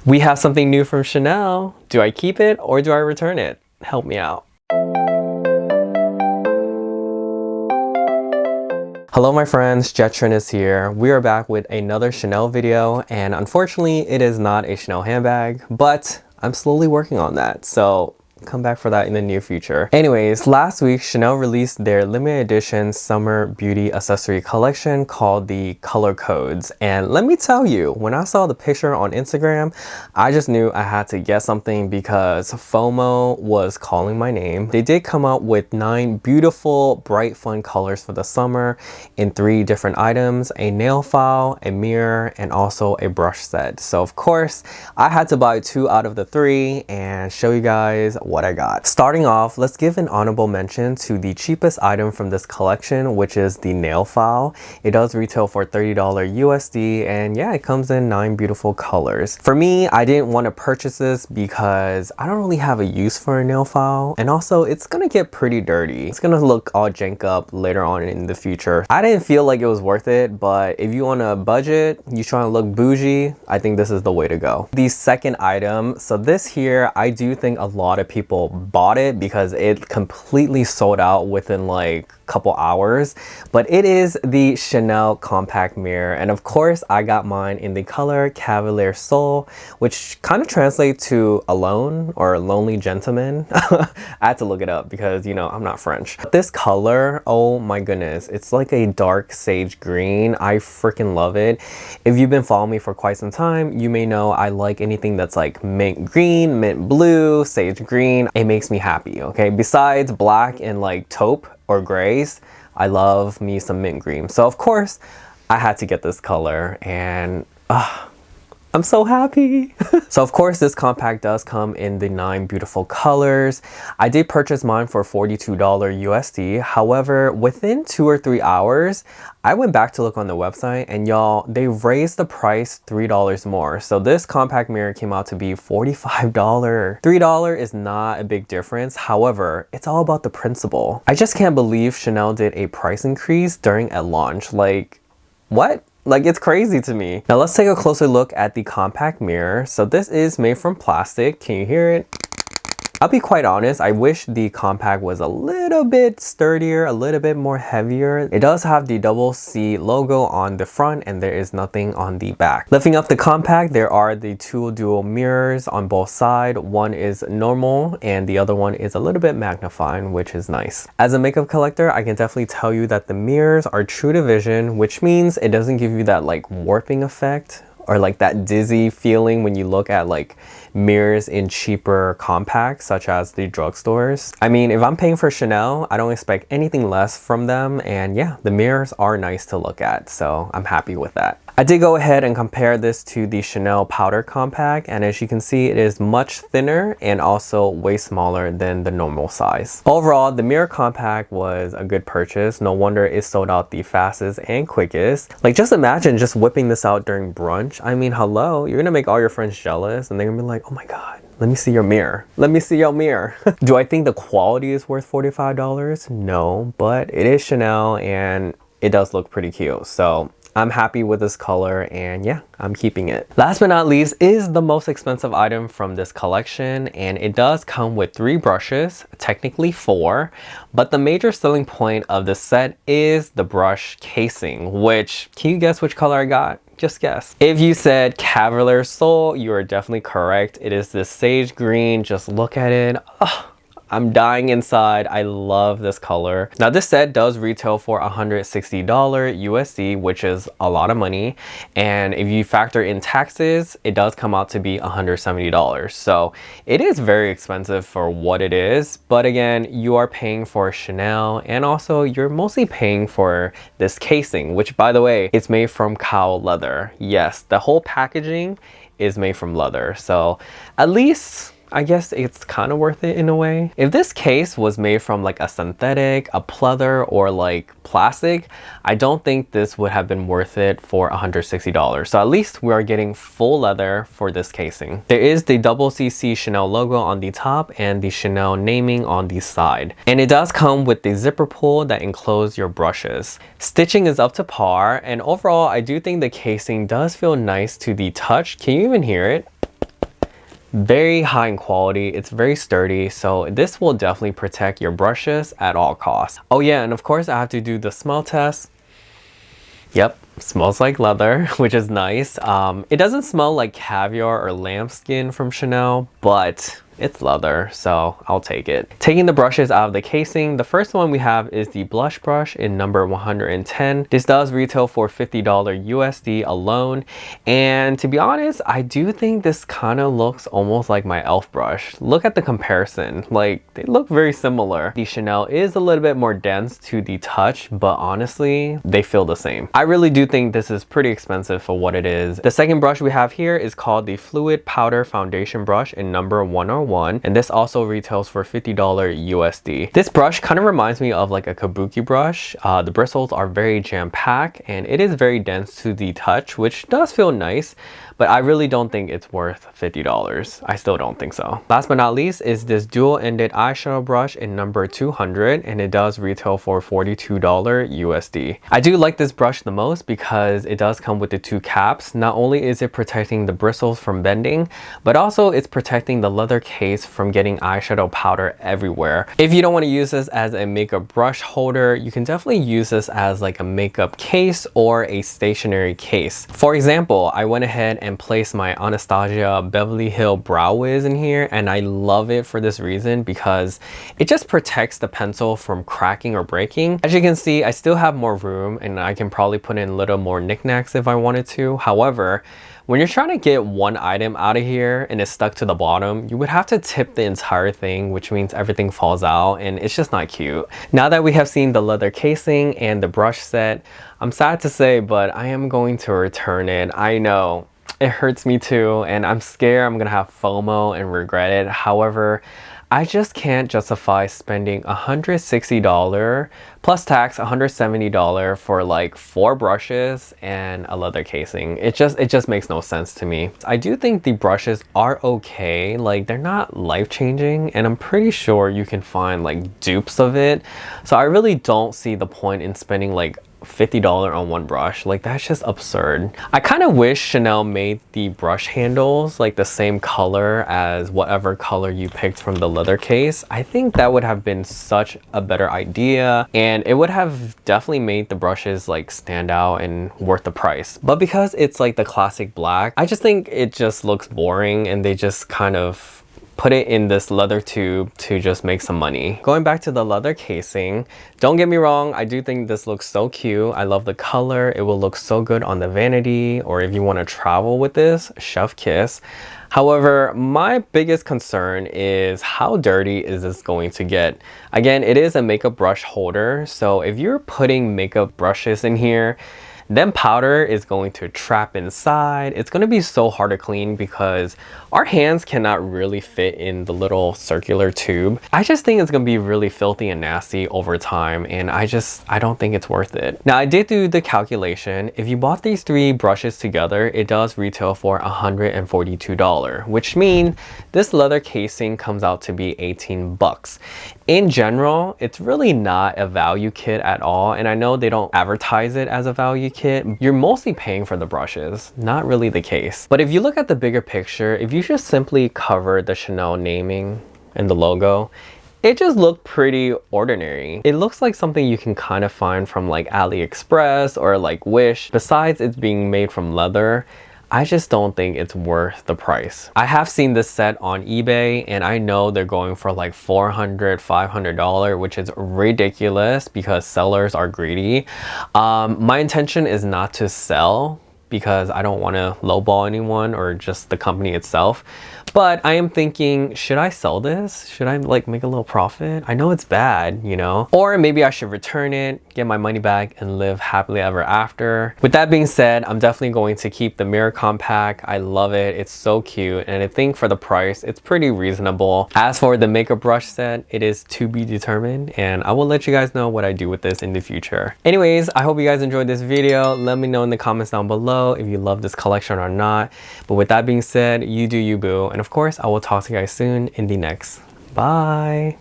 We have something new from Chanel. Do I keep it or do I return it? Help me out. Hello my friends, Jetron is here. We are back with another Chanel video, and unfortunately it is not a Chanel handbag, but I'm slowly working on that, so come back for that in the near future. Anyways, last week Chanel released their limited edition summer beauty accessory collection called the Color Codes, and let me tell you, when I saw the picture on Instagram, I just knew I had to get something because FOMO was calling my name. They did come out with 9 beautiful bright fun colors for the summer in 3 different items: a nail file, a mirror, and also a brush set. So of course I had to buy 2 out of the 3 and show you guys what I got. Starting off, let's give an honorable mention to the cheapest item from this collection, which is the nail file. It does retail for $30 USD, and yeah, it comes in 9 beautiful colors. For me, I didn't want to purchase this because I don't really have a use for a nail file, and also it's gonna get pretty dirty. It's gonna look all jank up later on in the future. I didn't feel like it was worth it, but if you want a budget, you trying to look bougie, I think this is the way to go. The second item, so this here, I do think a lot of people bought it because it completely sold out within like a couple hours, but it is the Chanel compact mirror, and of course I got mine in the color Cavalier Seul, which kind of translates to alone or lonely gentleman. I had to look it up because, you know, I'm not French. This color, oh my goodness, it's like a dark sage green. I freaking love it. If you've been following me for quite some time, you may know I like anything that's like mint green, mint blue, sage green. It makes me happy, okay? Besides black and like taupe or grays, I love me some mint green. So of course I had to get this color, and I'm so happy. So of course this compact does come in the 9 beautiful colors. I did purchase mine for $42 USD. However, within 2 or 3 hours, I went back to look on the website, and y'all, they raised the price $3 more. So this compact mirror came out to be $45. $3 is not a big difference. However, it's all about the principle. I just can't believe Chanel did a price increase during a launch. Like, what? Like, it's crazy to me. Now let's take a closer look at the compact mirror. So this is made from plastic. Can you hear it? I'll be quite honest, I wish the compact was a little bit sturdier, a little bit more heavier. It does have the double C logo on the front, and there is nothing on the back. Lifting up the compact, there are the 2 dual mirrors on both sides. One is normal and the other one is a little bit magnifying, which is nice. As a makeup collector, I can definitely tell you that the mirrors are true to vision, which means it doesn't give you that like warping effect or like that dizzy feeling when you look at like mirrors in cheaper compacts such as the drugstores. I mean, if I'm paying for Chanel, I don't expect anything less from them, and yeah, the mirrors are nice to look at, so I'm happy with that. I did go ahead and compare this to the Chanel powder compact, and as you can see, it is much thinner and also way smaller than the normal size. Overall, the mirror compact was a good purchase. No wonder it sold out the fastest and quickest. Like, just imagine just whipping this out during brunch. I mean, hello, you're gonna make all your friends jealous, and they're gonna be like, oh my god, let me see your mirror. Let me see your mirror. Do I think the quality is worth $45? No, but it is Chanel and it does look pretty cute. So I'm happy with this color, and yeah, I'm keeping it. Last but not least is the most expensive item from this collection, and it does come with 3 brushes, technically 4, but the major selling point of this set is the brush casing, which, can you guess which color I got? Just guess. If you said Cavalier Seul, you are definitely correct. It is this sage green. Just look at it. Oh, I'm dying inside. I love this color. Now this set does retail for $160 USD, which is a lot of money. And if you factor in taxes, it does come out to be $170. So it is very expensive for what it is. But again, you are paying for Chanel, and also you're mostly paying for this casing, which by the way, it's made from cow leather. Yes, the whole packaging is made from leather. So at least I guess it's kind of worth it in a way. If this case was made from like a synthetic, a pleather, or like plastic, I don't think this would have been worth it for $160. So at least we are getting full leather for this casing. There is the double CC Chanel logo on the top and the Chanel naming on the side. And it does come with the zipper pull that encloses your brushes. Stitching is up to par, and overall I do think the casing does feel nice to the touch. Can you even hear it? Very high in quality, it's very sturdy, so this will definitely protect your brushes at all costs. Oh yeah, and of course I have to do the smell test. Yep, smells like leather, which is nice. It doesn't smell like caviar or lambskin from Chanel, but it's leather, so I'll take it. Taking the brushes out of the casing, the first one we have is the blush brush in number 110. This does retail for $50 USD alone, and to be honest, I do think this kind of looks almost like my e.l.f. brush. Look at the comparison, like they look very similar. The Chanel is a little bit more dense to the touch, but honestly, they feel the same. I really do think this is pretty expensive for what it is. The second brush we have here is called the Fluid Powder Foundation Brush in number 101. And this also retails for $50 USD. This brush kind of reminds me of like a kabuki brush. The bristles are very jam-packed and it is very dense to the touch, which does feel nice, but I really don't think it's worth $50. I still don't think so. Last but not least is this dual-ended eyeshadow brush in number 200, and it does retail for $42 USD. I do like this brush the most because it does come with the two caps. Not only is it protecting the bristles from bending, but also it's protecting the leather case from getting eyeshadow powder everywhere. If you don't want to use this as a makeup brush holder, you can definitely use this as like a makeup case or a stationary case. For example, I went ahead and placed my Anastasia Beverly Hill Brow Wiz in here, and I love it for this reason because it just protects the pencil from cracking or breaking. As you can see, I still have more room and I can probably put in a little more knickknacks if I wanted to. However, when you're trying to get one item out of here and it's stuck to the bottom, you would have to tip the entire thing, which means everything falls out and it's just not cute. Now that we have seen the leather casing and the brush set, I'm sad to say, but I am going to return it. I know. It hurts me too, and I'm scared I'm gonna have FOMO and regret it. However, I just can't justify spending $160 plus tax, $170 for like 4 brushes and a leather casing. It just makes no sense to me. I do think the brushes are okay, like they're not life-changing, and I'm pretty sure you can find like dupes of it. So I really don't see the point in spending like $50 on one brush. Like that's just absurd. I kind of wish Chanel made the brush handles like the same color as whatever color you picked from the leather case. I think that would have been such a better idea, and it would have definitely made the brushes like stand out and worth the price. But because it's like the classic black, I just think it just looks boring, and they just kind of put it in this leather tube to just make some money. Going back to the leather casing, don't get me wrong, I do think this looks so cute. I love the color. It will look so good on the vanity, or if you want to travel with this, chef kiss. However, my biggest concern is how dirty is this going to get? Again, it is a makeup brush holder, so if you're putting makeup brushes in here, then powder is going to trap inside. It's going to be so hard to clean because our hands cannot really fit in the little circular tube. I just think it's going to be really filthy and nasty over time, and I don't think it's worth it. Now, I did do the calculation. If you bought these 3 brushes together, it does retail for $142, which means this leather casing comes out to be 18 bucks. In general, it's really not a value kit at all, and I know they don't advertise it as a value kit. You're mostly paying for the brushes, not really the case. But if you look at the bigger picture, if you just simply cover the Chanel naming and the logo, it just looked pretty ordinary. It looks like something you can kind of find from like AliExpress or like Wish. Besides it's being made from leather, I just don't think it's worth the price. I have seen this set on eBay, and I know they're going for like $400, $500, which is ridiculous because sellers are greedy. My intention is not to sell because I don't want to lowball anyone or just the company itself. But I am thinking, should I sell this? Should I like make a little profit? I know it's bad, you know? Or maybe I should return it, get my money back, and live happily ever after. With that being said, I'm definitely going to keep the mirror compact. I love it. It's so cute. And I think for the price, it's pretty reasonable. As for the makeup brush set, it is to be determined, and I will let you guys know what I do with this in the future. Anyways, I hope you guys enjoyed this video. Let me know in the comments down below if you love this collection or not. But with that being said, you do you, boo. And of course, I will talk to you guys soon in the next. Bye.